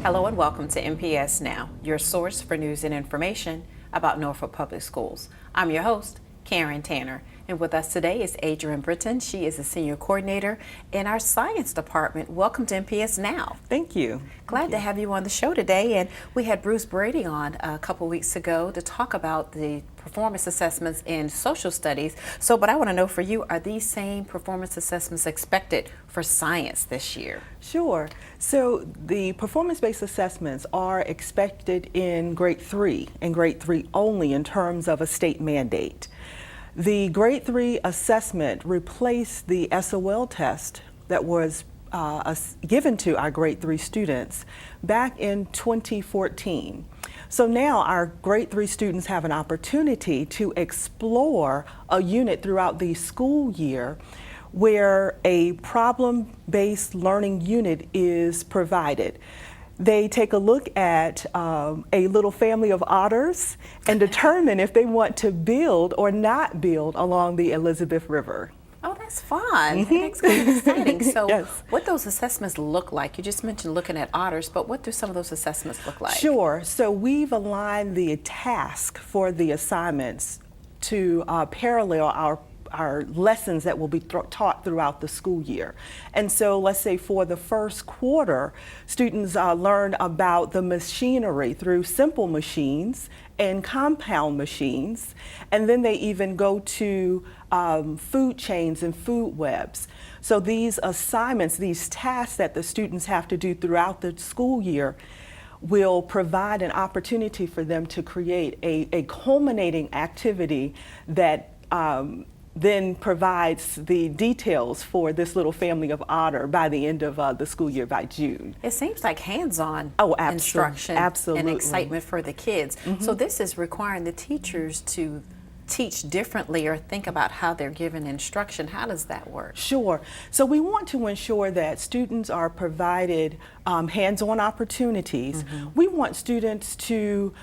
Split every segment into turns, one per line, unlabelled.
Hello and welcome to NPS Now, your source for news and information about Norfolk Public Schools. I'm your host, Karen Tanner, and with us today is Adrienne Britton. She is a senior coordinator in our science department. Welcome to NPS Now.
Thank you.
Glad to have you on the show today. And we had Bruce Brady on a couple weeks ago to talk about the performance assessments in social studies. But I want to know for you, are these same performance assessments expected for science this year?
Sure. So the performance-based assessments are expected in grade 3 and grade 3 only in terms of a state mandate. The grade 3 assessment replaced the SOL test that was given to our grade 3 students back in 2014. So now our grade 3 students have an opportunity to explore a unit throughout the school year where a problem-based learning unit is provided. They take a look at a little family of otters and determine if they want to build or not build along the Elizabeth River.
Oh, that's fun. That's kind of exciting. So
Yes.
what those assessments look like? You just mentioned looking at otters, but what do some of those assessments look like?
Sure. So we've aligned the task for the assignments to parallel our lessons that will be taught throughout the school year. And so let's say for the first quarter, students learn about the machinery through simple machines and compound machines, and then they even go to food chains and food webs. So these assignments, these tasks that the students have to do throughout the school year will provide an opportunity for them to create a culminating activity that then provides the details for this little family of otter by the end of the school year, by June.
It seems like hands-on instruction
absolutely.
and excitement for the kids. So this is requiring the teachers to teach differently or think about how they're given instruction. How does that work?
Sure. So we want to ensure that students are provided hands-on opportunities. We want students to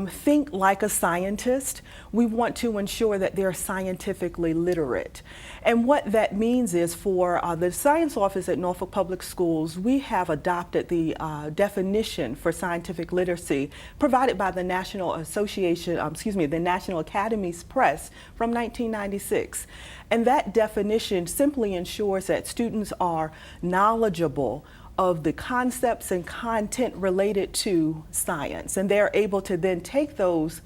think like a scientist. We want to ensure that they're scientifically literate. And what that means is for the science office at Norfolk Public Schools, we have adopted the definition for scientific literacy provided by the National the National Academies Press from 1996. And that definition simply ensures that students are knowledgeable of the concepts and content related to science, and they're able to then take those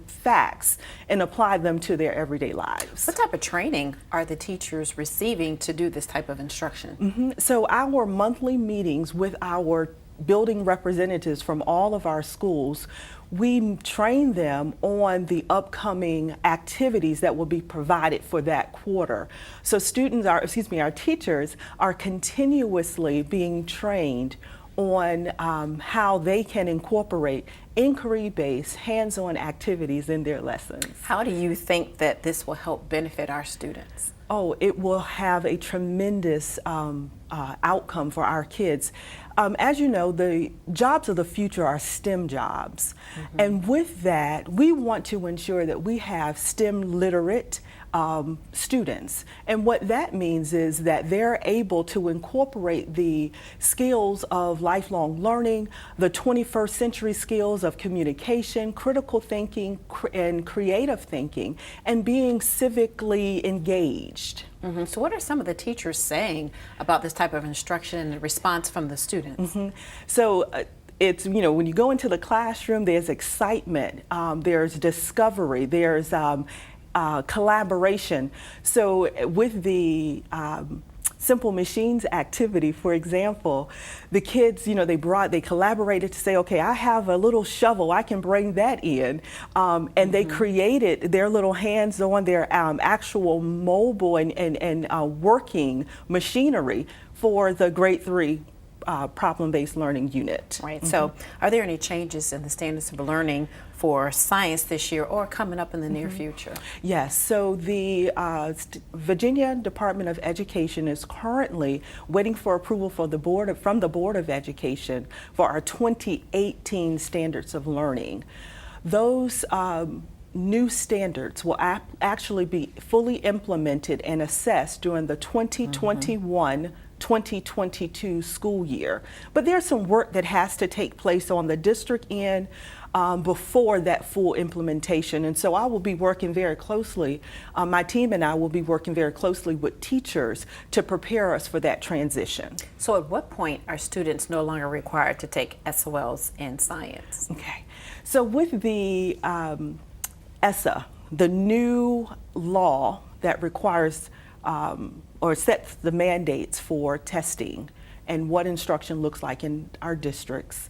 facts and apply them to their everyday lives.
What type of training are the teachers receiving to do this type of instruction?
So our monthly meetings with our building representatives from all of our schools, we train them on the upcoming activities that will be provided for that quarter. So our teachers are continuously being trained on how they can incorporate inquiry-based, hands-on activities in their lessons.
How do you think that this will help benefit our students?
Oh, it will have a tremendous outcome for our kids. As you know, the jobs of the future are STEM jobs. And with that, we want to ensure that we have STEM literate students. And what that means is that they're able to incorporate the skills of lifelong learning, the 21st century skills of communication, critical thinking, and creative thinking, and being civically engaged.
So what are some of the teachers saying about this type of instruction and the response from the students?
So it's, when you go into the classroom, there's excitement, there's discovery, there's collaboration. So with the simple machines activity, for example, the kids, they collaborated to say, okay, I have a little shovel, I can bring that in. And they created their little hands-on, their actual mobile and working machinery for the grade 3 problem-based learning unit.
Right. So are there any changes in the standards of learning for science this year or coming up in the near future?
Yes. So the Virginia Department of Education is currently waiting for approval from the Board of Education for our 2018 standards of learning. Those new standards will actually be fully implemented and assessed during the 2021 2022 school year. But there's some work that has to take place on the district end before that full implementation. And so I will be working very closely, my team and I will be working very closely with teachers to prepare us for that transition.
So at what point are students no longer required to take SOLs in science?
Okay, so with the ESSA, the new law that requires or sets the mandates for testing and what instruction looks like in our districts,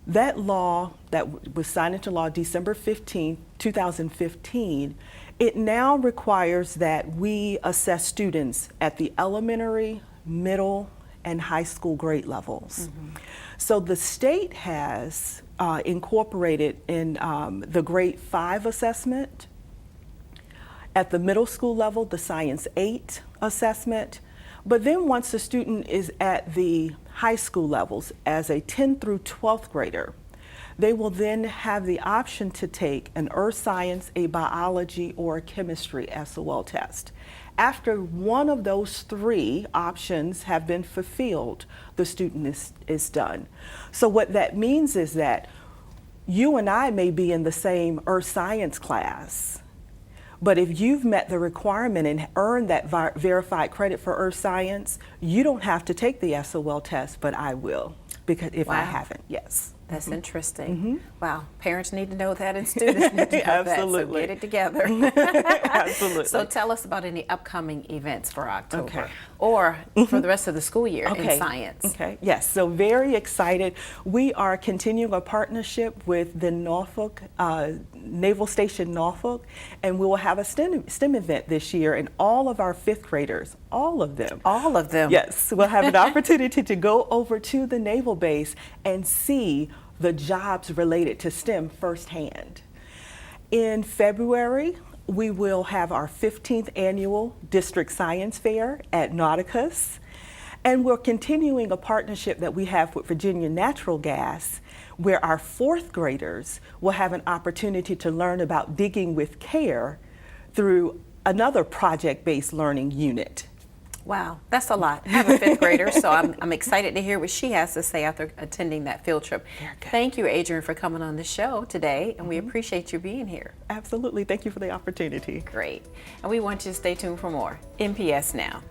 that law that was signed into law December 15, 2015, it now requires that we assess students at the elementary, middle, and high school grade levels. So the state has incorporated in the grade 5 assessment, at the middle school level, the Science 8 assessment, but then once the student is at the high school levels as a 10th through 12th grader, they will then have the option to take an earth science, a biology, or a chemistry SOL test. After one of those 3 options have been fulfilled, the student is done. So what that means is that you and I may be in the same earth science class, but if you've met the requirement and earned that verified credit for earth science, you don't have to take the SOL test, but I will, because if I haven't, yes.
That's interesting. Wow, parents need to know that and students need to know that, so get it together.
Absolutely.
So tell us about any upcoming events for October or for the rest of the school year in science.
Okay, yes, so very excited. We are continuing a partnership with the Norfolk, Naval Station Norfolk, and we will have a STEM event this year, and all of our 5th graders, all of them.
All of them?
Yes, we'll have an opportunity to go over to the naval base and see the jobs related to STEM firsthand. In February, we will have our 15th annual District Science Fair at Nauticus, and we're continuing a partnership that we have with Virginia Natural Gas, where our 4th graders will have an opportunity to learn about digging with care through another project-based learning unit.
Wow, that's a lot. I have a 5th grader, so I'm excited to hear what she has to say after attending that field trip. Thank you, Adrian, for coming on the show today, and we appreciate you being here.
Absolutely. Thank you for the opportunity.
Great. And we want you to stay tuned for more NPS Now.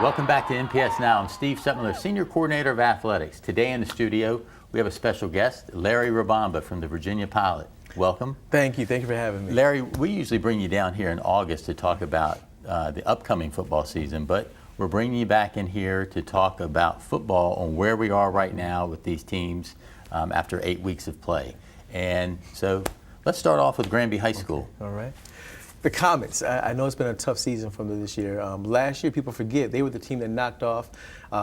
Welcome back to NPS Now. I'm Steve Sutmiller, Senior Coordinator of Athletics. Today in the studio, we have a special guest, Larry Rabamba from the Virginia-Pilot. Welcome.
Thank you. Thank you for having me.
Larry, we usually bring you down here in August to talk about the upcoming football season, but we're bringing you back in here to talk about football on where we are right now with these teams after 8 weeks of play. And so let's start off with Granby High School.
All right. The Comets, I know it's been a tough season for them this year. Last year, people forget, they were the team that knocked off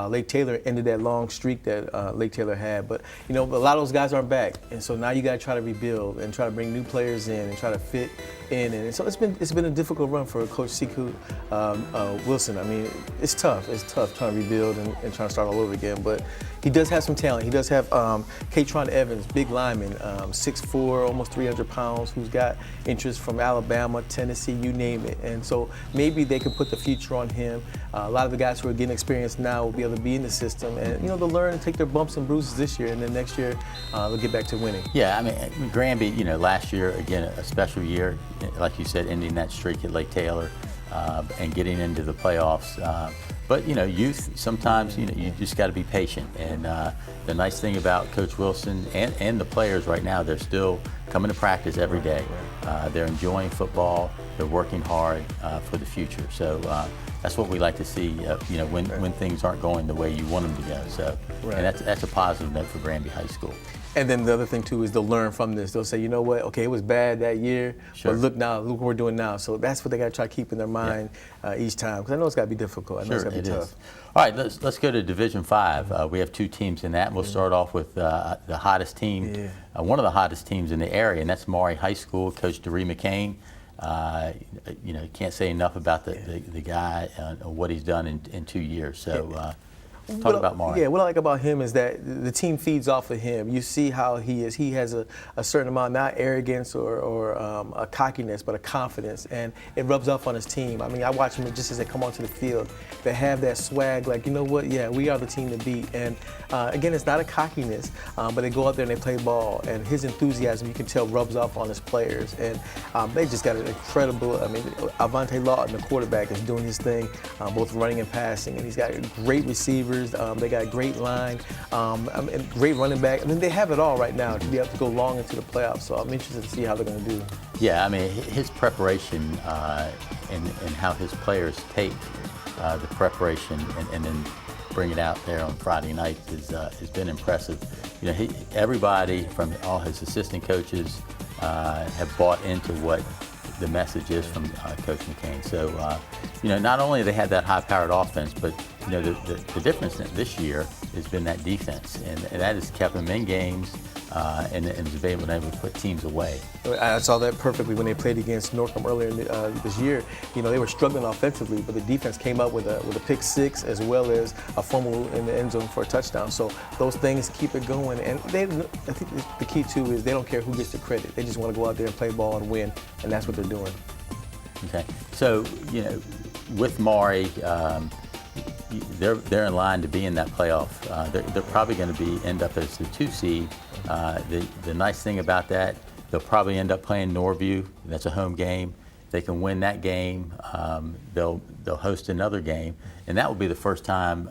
Lake Taylor, ended that long streak that Lake Taylor had. But, you know, a lot of those guys aren't back. And so now you got to try to rebuild and try to bring new players in and try to fit in. And so it's been a difficult run for Coach Siku Wilson. I mean, it's tough. It's tough trying to rebuild and trying to start all over again. But he does have some talent. He does have Katron Evans, big lineman, 6'4", almost 300 pounds, who's got interest from Alabama, Tennessee, you name it. And so maybe they can put the future on him. A lot of the guys who are getting experience now will be able to be in the system, and they'll learn and take their bumps and bruises this year, and then next year they'll get back to winning.
Yeah, I mean, Granby, last year, again, a special year, like you said, ending that streak at Lake Taylor and getting into the playoffs. But youth, sometimes you just got to be patient. And the nice thing about Coach Wilson and the players right now, they're still coming to practice every day. They're enjoying football. They're working hard for the future. So that's what we like to see. When things aren't going the way you want them to go. So, and that's a positive note for Granby High School.
And then the other thing too is they'll learn from this. They'll say, you know what? Okay, it was bad that year, but look what we're doing now. So that's what they got to try to keep in their mind each time, because I know it's got to be difficult. I know it's got to be tough.
All right, let's go to Division 5. We have 2 teams in that. We'll start off with the hottest team, one of the hottest teams in the area, and that's Maury High School. Coach Doree McCain You know, can't say enough about the guy and what he's done in 2 years. So. Talk about Mari.
Yeah, what I like about him is that the team feeds off of him. You see how he is. He has a certain amount, not arrogance or a cockiness, but a confidence, and it rubs off on his team. I mean, I watch him just as they come onto the field. They have that swag, like, you know what, yeah, we are the team to beat. And again, it's not a cockiness, but they go out there and they play ball, and his enthusiasm, you can tell, rubs off on his players. And they just got an incredible, I mean, Avante Lawton, the quarterback, is doing his thing, both running and passing, and he's got great receivers. They got a great line, great running back. I mean, they have it all right now to be able to go long into the playoffs. So I'm interested to see how they're going to do.
Yeah, I mean, his preparation and how his players take the preparation and then bring it out there on Friday night has been impressive. You know, everybody from all his assistant coaches have bought into what the message is from Coach McCain. So, you know, not only they had that high-powered offense, but, you know, the difference this year has been that defense, and that has kept them in games and has been able to put teams away.
I saw that perfectly when they played against Norfolk earlier this year. You know, they were struggling offensively, but the defense came up with a pick six as well as a fumble in the end zone for a touchdown. So those things keep it going. And I think the key, too, is they don't care who gets the credit. They just want to go out there and play ball and win, and that's what they're doing.
Okay. So, you know, with Mari, they're in line to be in that playoff. They're probably going to end up as the 2 seed. The nice thing about that, they'll probably end up playing Norview. That's a home game. They can win that game. They'll host another game, and that will be the first time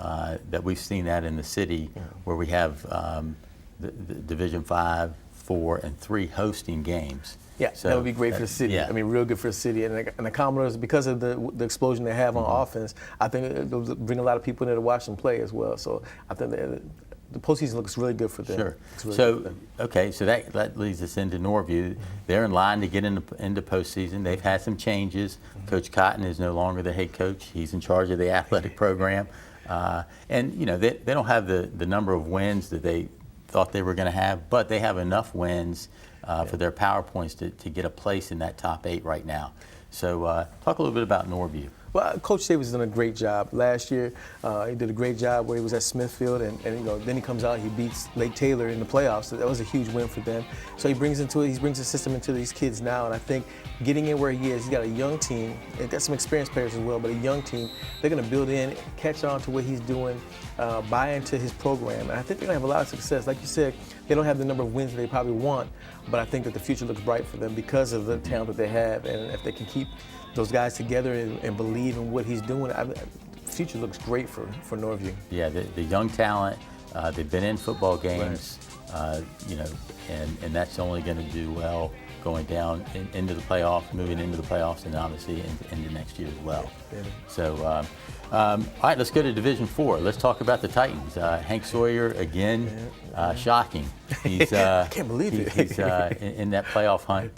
that we've seen that in the city, where we have the Division 5, 4, and 3 hosting games.
Yeah, so that would be great for the city. Yeah. I mean, real good for the city. And the Commodores, because of the explosion they have on offense, I think it'll bring a lot of people in there to watch them play as well. So I think the postseason looks really good for them.
Sure.
Really
So, okay, so that leads us into Norview. They're in line to get into postseason. They've had some changes. Coach Cotton is no longer the head coach. He's in charge of the athletic program. And, you know, they don't have the number of wins that they thought they were going to have, but they have enough wins for their PowerPoints to get a place in that top 8 right now. So talk a little bit about Norview.
Well, Coach Davidson done a great job. Last year, he did a great job where he was at Smithfield, and you know, then he comes out, he beats Lake Taylor in the playoffs. So that was a huge win for them. So he brings the system into these kids now, and I think getting in where he is, he's got a young team, and got some experienced players as well, but a young team. They're going to build in, catch on to what he's doing, buy into his program, and I think they're going to have a lot of success. Like you said, they don't have the number of wins that they probably want, but I think that the future looks bright for them because of the talent that they have, and if they can keep those guys together and believe in what he's doing, the future looks great for Norview.
Yeah, the young talent, they've been in football games, you know, and that's only going to do well going down into the playoffs, moving into the playoffs, and obviously into next year as well.
Yeah.
So, all right, let's go to Division 4. Let's talk about the Titans. Hank Sawyer, again, shocking. He's,
I can't believe it.
He's in that playoff hunt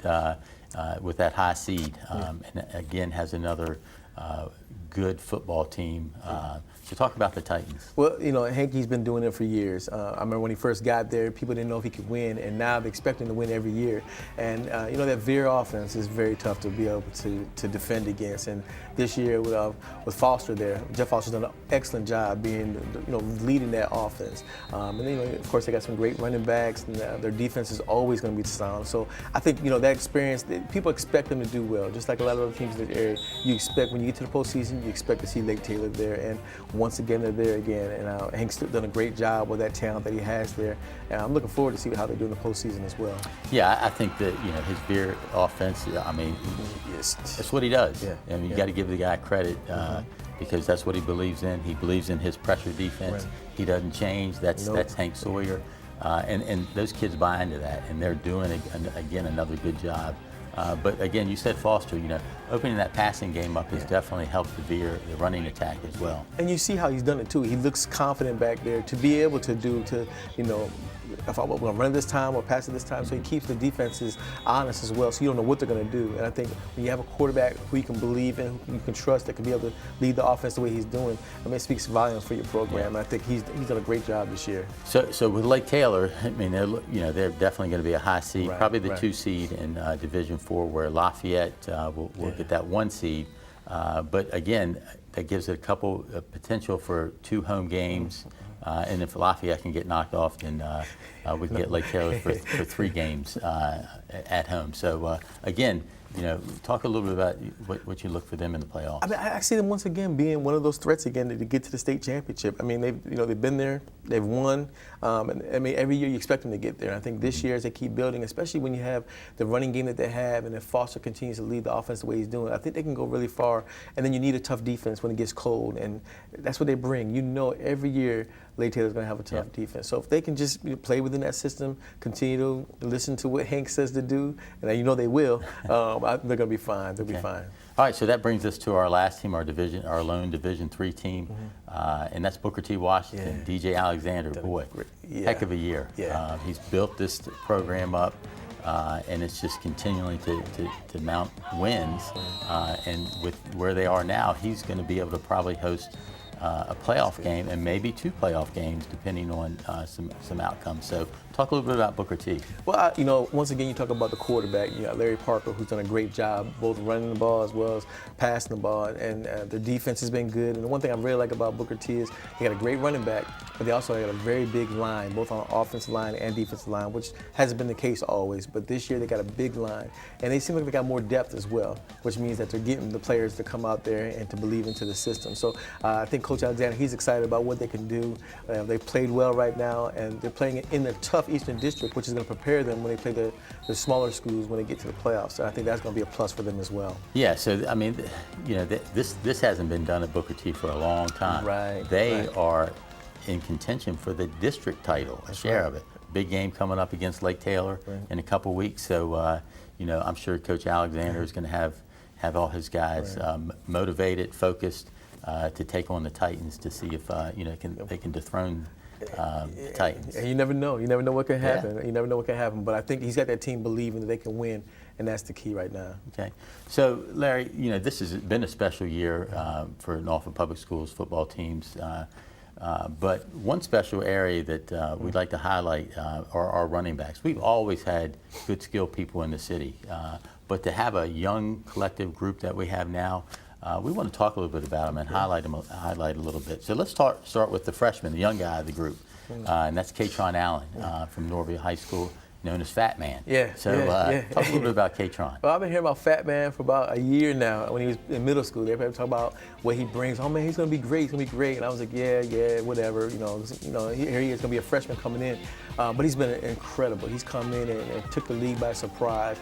with that high seed, and again has another good football team. So talk about the Titans.
Well, you know, Hankey's been doing it for years. I remember when he first got there, people didn't know if he could win, and now they expect him to win every year. And, you know, that Veer offense is very tough to be able to defend against. And this year with Foster there, Jeff Foster's done an excellent job being, you know, leading that offense. And, you know, of course, they got some great running backs, and their defense is always going to be sound. So I think, you know, that experience, people expect them to do well. Just like a lot of other teams in the area, you expect, when you get to the postseason, you expect to see Lake Taylor there. And once again, they're there again, and Hank's done a great job with that talent that he has there, and I'm looking forward to see how they do in the postseason as well.
Yeah, I think that, you know, his Veer offense, I mean, that's what he does.
Yeah.
I mean, you got to give the guy credit because that's what he believes in. He believes in his pressure defense.
Right.
He doesn't change. That's Hank Sawyer, and those kids buy into that, and they're doing again another good job. But again, you said Foster, you know, opening that passing game up has definitely helped the Veer, the running attack as well.
And you see how he's done it too. He looks confident back there to be able to you know, if I'm going to run it this time or pass it this time. So he keeps the defenses honest as well, so you don't know what they're going to do. And I think when you have a quarterback who you can believe in, who you can trust, that can be able to lead the offense the way he's doing, I mean, it speaks volumes for your program. And I think he's done a great job this year.
So with Lake Taylor, I mean, they're definitely going to be a high seed,
Right,
probably the
right.
2 seed in Division IV, where Lafayette will get that 1 seed. But again, that gives it a couple of potential for 2 home games. And if Lafayette can get knocked off, then we can get Lake Taylor for 3 games at home. So again, talk a little bit about what you look for them in the playoffs.
I mean, I see them once again being one of those threats again to get to the state championship. I mean, they've been there, they've won, and I mean, every year you expect them to get there. And I think this year, as they keep building, especially when you have the running game that they have, and if Foster continues to lead the offense the way he's doing, I think they can go really far. And then you need a tough defense when it gets cold, and that's what they bring. Every year Lake Taylor's going to have a tough defense. So if they can just play within that system, continue to listen to what Hank says to do, and they will, they're going to be fine. They'll be fine.
All right, so that brings us to our last team, our lone Division III team, and that's Booker T. Washington. DJ Alexander, boy, heck of a year. He's built this program up, and it's just continuing to mount wins. And with where they are now, he's going to be able to probably host a playoff game and maybe 2 playoff games depending on some outcomes. So talk a little bit about Booker T.
Well, once again, you talk about the quarterback. You got Larry Parker, who's done a great job both running the ball as well as passing the ball, and their defense has been good. And the one thing I really like about Booker T is they got a great running back, but they also got a very big line, both on offensive line and defensive line, which hasn't been the case always. But this year they got a big line, and they seem like they got more depth as well, which means that they're getting the players to come out there and to believe into the system. So I think Coach Alexander, he's excited about what they can do. They played well right now, and they're playing in the tough Eastern District, which is going to prepare them when they play the smaller schools when they get to the playoffs. So I think that's going to be a plus for them as well.
Yeah, so I mean, this hasn't been done at Booker T for a long time.
Right.
They are in contention for the district title, a share of it. Big game coming up against Lake Taylor in a couple weeks. So I'm sure Coach Alexander is going to have all his guys motivated, focused to take on the Titans to see if they can dethrone the Titans.
And you never know. You never know what can happen.
Yeah.
You never know what can happen. But I think he's got that team believing that they can win, and that's the key right now.
Okay. So, Larry, this has been a special year for Norfolk Public Schools football teams. But one special area that we'd like to highlight are our running backs. We've always had good, skilled people in the city. But to have a young collective group that we have now, we want to talk a little bit about them and highlight a little bit. So let's start with the freshman, the young guy of the group, and that's Katron Allen from Norville High School, known as Fat Man. Talk a little bit about Katron.
Well, I've been hearing about Fat Man for about a year now. When he was in middle school, everybody talk about what he brings. Oh man, he's gonna be great. He's gonna be great. And I was like, yeah, whatever. Here he is gonna be a freshman coming in. But he's been incredible. He's come in and took the league by surprise.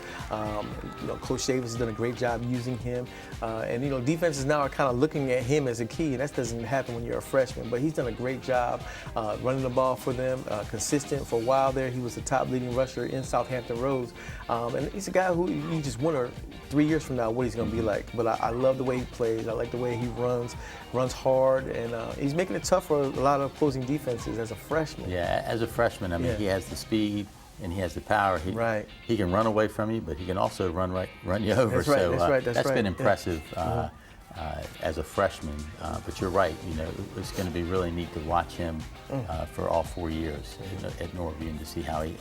Coach Davis has done a great job using him. And defenses now are kind of looking at him as a key, and that doesn't happen when you're a freshman. But he's done a great job running the ball for them, consistent. For a while there, he was the top leading rusher in Southampton Roads. And he's a guy who you just wonder 3 years from now what he's going to be like. But I love the way he plays. I like the way he runs hard, and he's making it tough for a lot of opposing defenses as a freshman.
Yeah, as a freshman, I mean, he has the speed and he has the power. He can run away from you, but he can also run you over. That's been impressive as a freshman. But you're right. It's going to be really neat to watch him for all 4 years at Norville and to see how he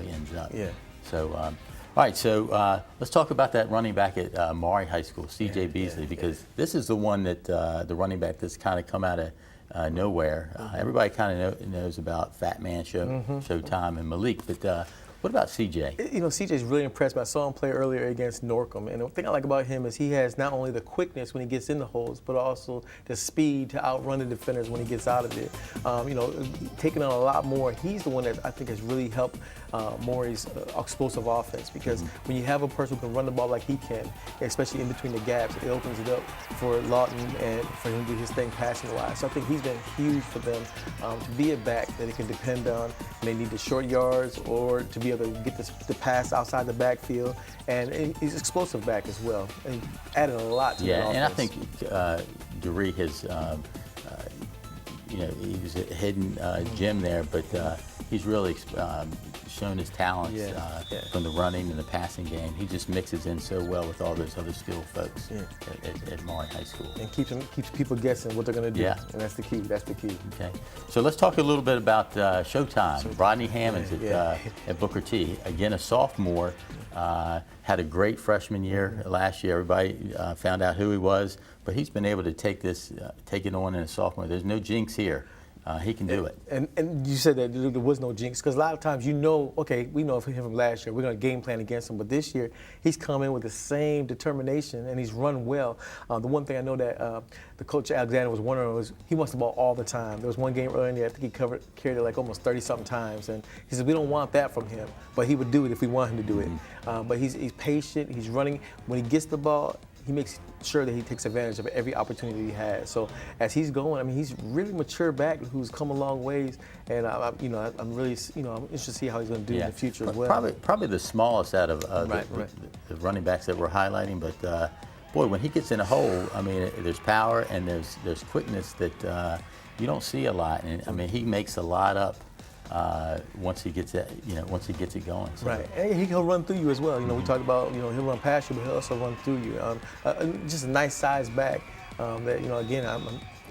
ends up.
Yeah.
So, all right. So let's talk about that running back at Maury High School, C.J. Beasley, because this is the one that the running back that's kind of come out of nowhere. Everybody kind of knows about Fat Man Showtime and Malik, but what about CJ?
CJ's really impressed me. I saw him play earlier against Norcom, and the thing I like about him is he has not only the quickness when he gets in the holes, but also the speed to outrun the defenders when he gets out of it. Taking on a lot more. He's the one that I think has really helped Maury's explosive offense, because when you have a person who can run the ball like he can, especially in between the gaps, it opens it up for Lawton and for him to do his thing passing-wise. So I think he's been huge for them to be a back that they can depend on when they need the short yards or to be able to get the pass outside the backfield. And he's explosive back as well. And he added a lot to the offense.
And I think Dury has, he was a hidden gem there, but he's really shown his talents from the running and the passing game. He just mixes in so well with all those other skilled folks at Maury High School.
And keeps people guessing what they're going to do.
Yeah.
And that's the key. That's the key.
Okay. So let's talk a little bit about Showtime. Rodney Hammonds at Booker T. Again, a sophomore. Had a great freshman year last year. Everybody found out who he was, but he's been able to take it on in a sophomore. There's no jinx here. He can do it.
And you said that there was no jinx, because a lot of times okay, we know him from last year. We're going to game plan against him, but this year he's come in with the same determination and he's run well. The one thing I know that the coach Alexander was wondering was he wants the ball all the time. There was one game earlier in the year, I think he carried it like almost 30-something times, and he said we don't want that from him, but he would do it if we want him to do it. But he's patient. He's running. When he gets the ball, he makes sure that he takes advantage of every opportunity he has. So as he's going, I mean, he's really mature back who's come a long ways, and I'm really, I'm interested to see how he's going to do in the future as well.
Probably the smallest out of the running backs that we're highlighting, but boy, when he gets in a hole, I mean, there's power and there's quickness that you don't see a lot, and I mean, he makes a lot up. Once he gets it, once he gets it going. So.
Right, and he'll run through you as well. We talked about, he'll run past you, but he'll also run through you. Just a nice size back. That again, I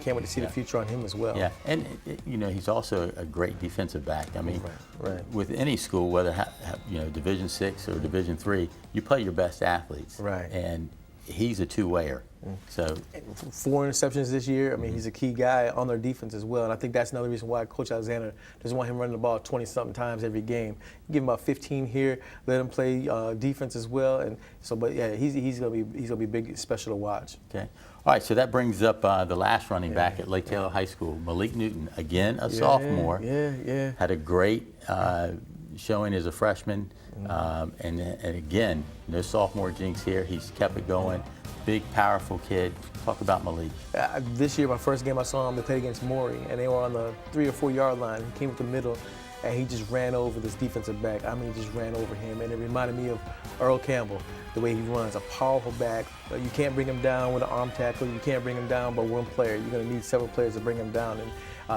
can't wait to see the future on him as well.
Yeah, and he's also a great defensive back. I mean, with any school, whether Division VI or Division III, you play your best athletes.
Right.
And he's a two-wayer. So
4 interceptions this year. I mean, he's a key guy on their defense as well. And I think that's another reason why Coach Alexander doesn't want him running the ball 20-something times every game. Give him about 15 here. Let him play defense as well. And so, but yeah, he's gonna be big, special to watch.
Okay. All right. So that brings up the last running back at Lake Taylor High School, Malik Newton. Again, a sophomore.
Yeah.
Had a great showing as a freshman. And again, no sophomore jinx here. He's kept it going. Big, powerful kid. Talk about Malik.
This year, my first game I saw him, they played against Maury, and they were on the 3 or 4 yard line. He came up the middle, and he just ran over this defensive back. I mean, he just ran over him, and it reminded me of Earl Campbell, the way he runs. A powerful back. You can't bring him down with an arm tackle. You can't bring him down by one player. You're going to need several players to bring him down. And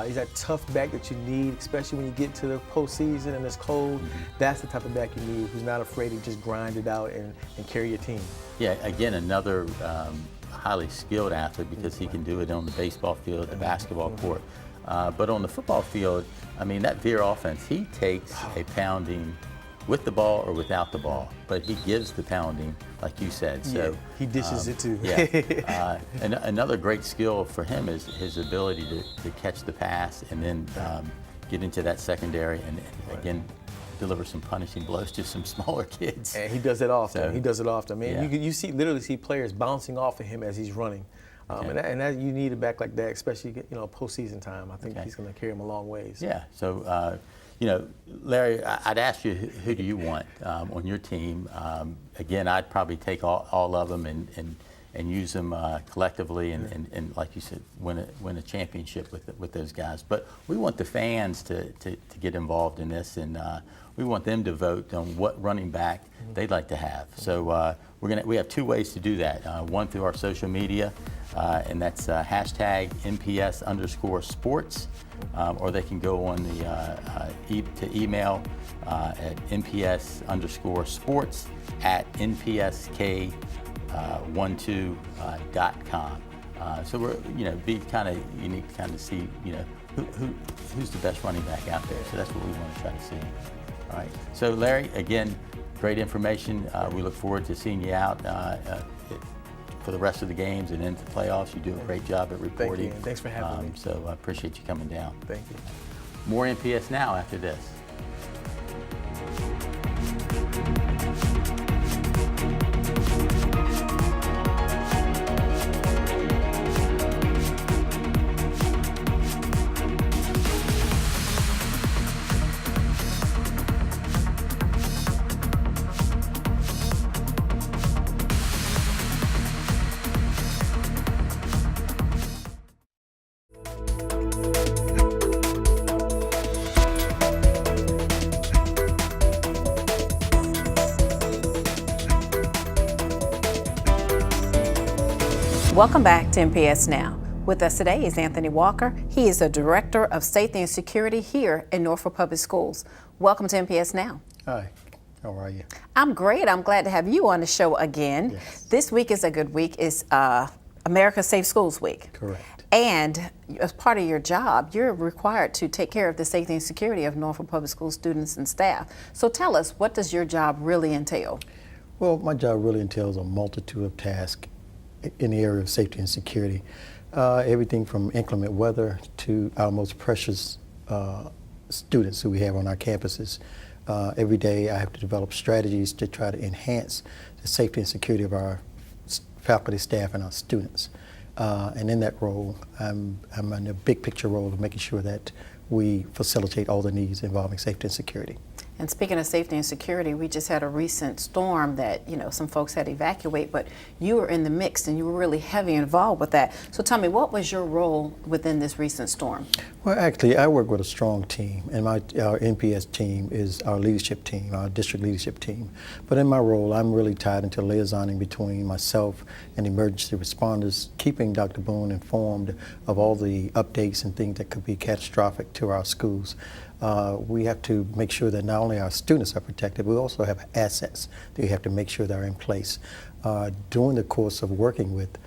he's that tough back that you need, especially when you get to the postseason and it's cold. That's the type of back you need, who's not afraid to just grind it out and carry your team.
Yeah, again, another highly skilled athlete, because he can do it on the baseball field, the basketball court. But on the football field, I mean, that veer offense, he takes a pounding with the ball or without the ball, but he gives the pounding, like you said. So
he dishes it too.
And another great skill for him is his ability to catch the pass and then get into that secondary and again deliver some punishing blows to some smaller kids.
And he does it often.
So,
he does it often. I mean, you literally see players bouncing off of him as he's running. And that you need a back like that, especially postseason time. I think he's going to carry him a long ways.
Yeah. So Larry, I'd ask you, who do you want on your team? Again, I'd probably take all of them and use them collectively and like you said, win a championship with those guys. But we want the fans to get involved in this, and we want them to vote on what running back they'd like to have. So we have 2 ways to do that. One through our social media, and that's hashtag NPS_sports, or they can go on to email at NPS_sports@npsk12.com. So we're be kind of unique to kind of see who's the best running back out there. So that's what we want to try to see. All right. So Larry, again, great information. We look forward to seeing you out for the rest of the games and into the playoffs. You do a great job at reporting.
Thank you. Thanks for having me.
So I appreciate you coming down.
Thank you.
More NPS Now after this.
Welcome back to NPS Now. With us today is Anthony Walker. He is the Director of Safety and Security here in Norfolk Public Schools. Welcome to NPS Now.
Hi, how are you?
I'm great. I'm glad to have you on the show again.
Yes.
This week is a good week. It's America's Safe Schools Week.
Correct.
And as part of your job, you're required to take care of the safety and security of Norfolk Public School students and staff. So tell us, what does your job really entail?
Well, my job really entails a multitude of tasks in the area of safety and security. Everything from inclement weather to our most precious students who we have on our campuses. Every day I have to develop strategies to try to enhance the safety and security of our faculty, staff, and our students. And in that role, I'm in a big picture role of making sure that we facilitate all the needs involving safety and security.
And speaking of safety and security, we just had a recent storm that, some folks had to evacuate, but you were in the mix and you were really heavy involved with that. So tell me, what was your role within this recent storm?
Well, actually, I work with a strong team, and our NPS team is our leadership team, our district leadership team. But in my role, I'm really tied into liaisoning between myself and emergency responders, keeping Dr. Boone informed of all the updates and things that could be catastrophic to our schools. We have to make sure that not only our students are protected, we also have assets that we have to make sure that are in place. During the course of working with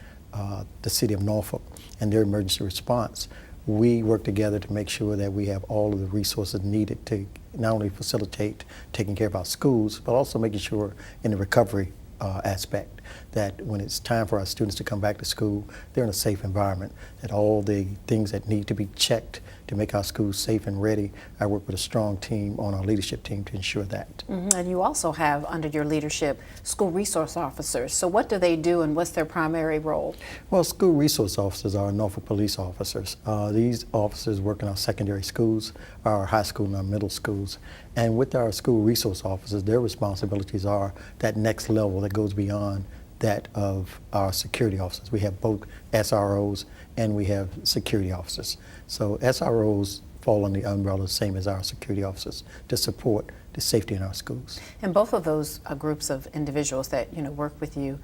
the city of Norfolk and their emergency response, we work together to make sure that we have all of the resources needed to not only facilitate taking care of our schools, but also making sure in the recovery aspect that when it's time for our students to come back to school, they're in a safe environment, that all the things that need to be checked to make our schools safe and ready, I work with a strong team on our leadership team to ensure that.
Mm-hmm. And you also have under your leadership school resource officers. So what do they do and what's their primary role?
Well, school resource officers are Norfolk police officers. These officers work in our secondary schools, our high school and our middle schools. And with our school resource officers, their responsibilities are that next level that goes beyond that of our security officers. We have both SROs and we have security officers. So SROs fall under the umbrella same as our security officers to support the safety in our schools.
And both of those groups of individuals that work with you,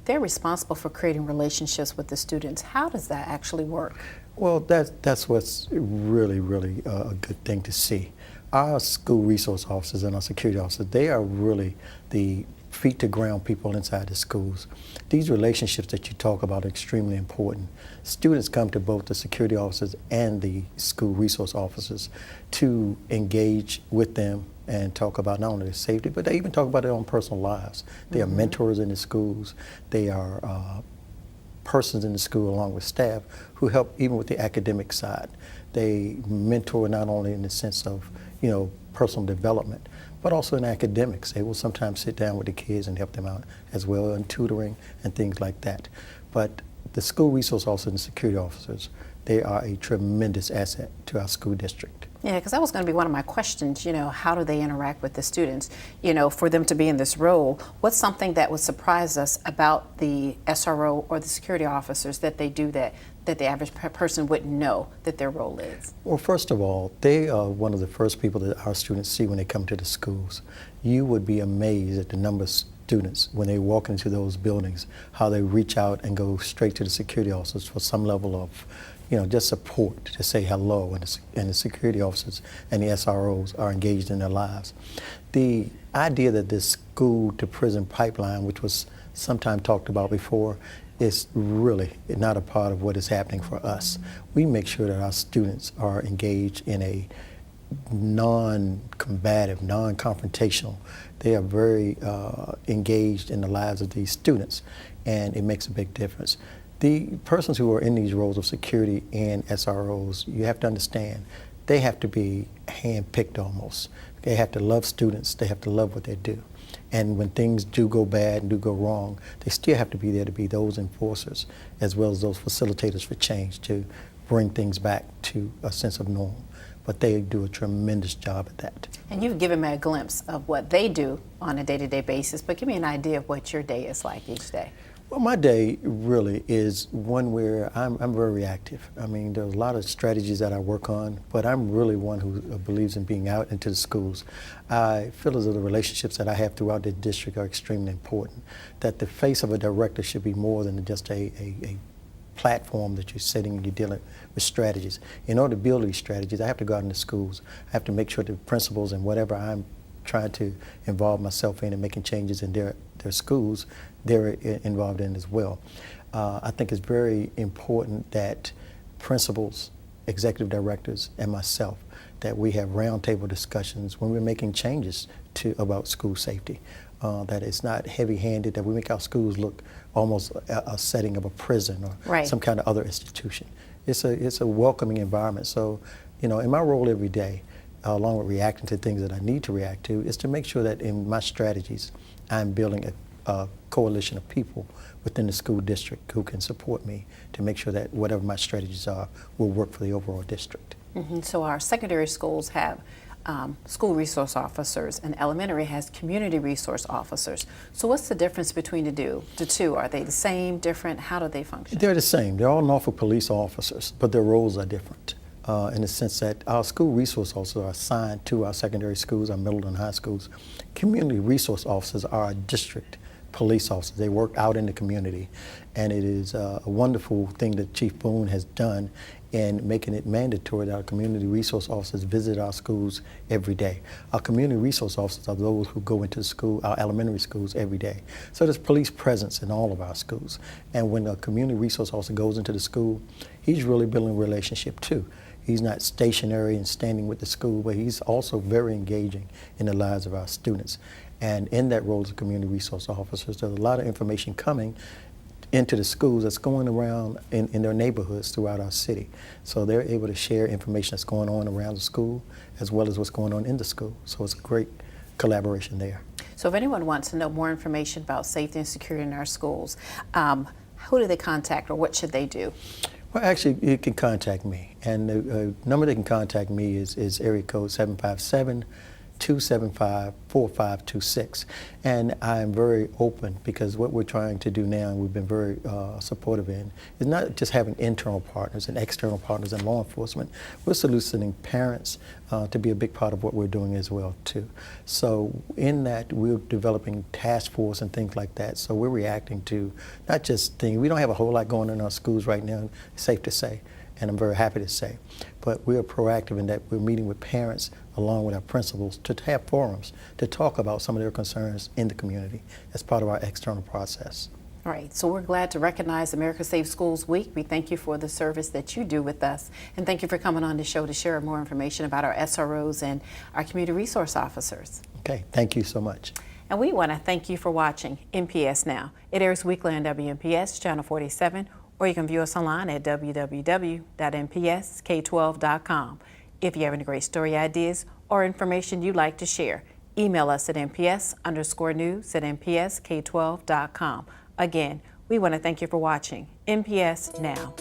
they're responsible for creating relationships with the students. How does that actually work?
Well, that's what's really, really a good thing to see. Our school resource officers and our security officers, they are really the feet to ground people inside the schools. These relationships that you talk about are extremely important. Students come to both the security officers and the school resource officers to engage with them and talk about not only their safety, but they even talk about their own personal lives. They are mentors in the schools. They are persons in the school along with staff who help even with the academic side. They mentor not only in the sense of personal development, but also in academics. They will sometimes sit down with the kids and help them out as well in tutoring and things like that. But the school resource officers and security officers, they are a tremendous asset to our school district.
Yeah, because that was going to be one of my questions, how do they interact with the students, for them to be in this role? What's something that would surprise us about the SRO or the security officers that they do that the average person wouldn't know that their role is?
Well, first of all, they are one of the first people that our students see when they come to the schools. You would be amazed at the number of students when they walk into those buildings, how they reach out and go straight to the security officers for some level of just support, to say hello, and the security officers and the SROs are engaged in their lives. The idea that this school to prison pipeline, which was sometime talked about before, is really not a part of what is happening for us. We make sure that our students are engaged in a non-combative, non-confrontational. They are very engaged in the lives of these students, and it makes a big difference. The persons who are in these roles of security and SROs, you have to understand, they have to be hand-picked almost. They have to love students, they have to love what they do. And when things do go bad and do go wrong, they still have to be there to be those enforcers as well as those facilitators for change to bring things back to a sense of norm. But they do a tremendous job at that.
And you've given me a glimpse of what they do on a day-to-day basis, but give me an idea of what your day is like each day.
Well, my day really is one where I'm very reactive. I mean, there's a lot of strategies that I work on, but I'm really one who believes in being out into the schools. I feel as though the relationships that I have throughout the district are extremely important, that the face of a director should be more than just a platform that you're sitting and you're dealing with strategies. In order to build these strategies, I have to go out into schools. I have to make sure the principals and whatever I'm trying to involve myself in and making changes in their schools, they're involved in as well. I think it's very important that principals, executive directors, and myself, that we have roundtable discussions when we're making changes about school safety. That it's not heavy-handed, that we make our schools look almost a setting of a prison or some kind of other institution. It's a welcoming environment. So, in my role every day, along with reacting to things that I need to react to, is to make sure that in my strategies, I'm building a coalition of people within the school district who can support me to make sure that whatever my strategies are will work for the overall district.
So our secondary schools have school resource officers, and elementary has community resource officers. So what's the difference between the two? Are they the same, different? How do they function?
They're the same. They're all Norfolk police officers, but their roles are different. In the sense that our school resource officers are assigned to our secondary schools, our middle and high schools. Community resource officers are our district police officers. They work out in the community, and it is a wonderful thing that Chief Boone has done in making it mandatory that our community resource officers visit our schools every day. Our community resource officers are those who go into school, our elementary schools, every day. So there's police presence in all of our schools. And when a community resource officer goes into the school, he's really building a relationship too. He's not stationary and standing with the school, but he's also very engaging in the lives of our students. And in that role as a community resource officers, there's a lot of information coming into the schools that's going around in their neighborhoods throughout our city. So they're able to share information that's going on around the school as well as what's going on in the school. So it's a great collaboration there.
So if anyone wants to know more information about safety and security in our schools, who do they contact or what should they do?
Well, actually, you can contact me. And the number they can contact me is area code 757-275-4526. And I'm very open because what we're trying to do now, and we've been very supportive in, is not just having internal partners and external partners in law enforcement. We're soliciting parents to be a big part of what we're doing as well, too. So in that, we're developing task force and things like that. So we're reacting to not just things. We don't have a whole lot going on in our schools right now, it's safe to say, and I'm very happy to say. But we are proactive in that we're meeting with parents along with our principals to have forums to talk about some of their concerns in the community as part of our external process.
All right, so we're glad to recognize America Safe Schools Week. We thank you for the service that you do with us, and thank you for coming on the show to share more information about our SROs and our community resource officers.
Okay, thank you so much.
And we want to thank you for watching NPS Now. It airs weekly on WNPS Channel 47, or you can view us online at www.npsk12.com. If you have any great story ideas or information you'd like to share, email us at nps_news@npsk12.com. Again, we want to thank you for watching NPS Now.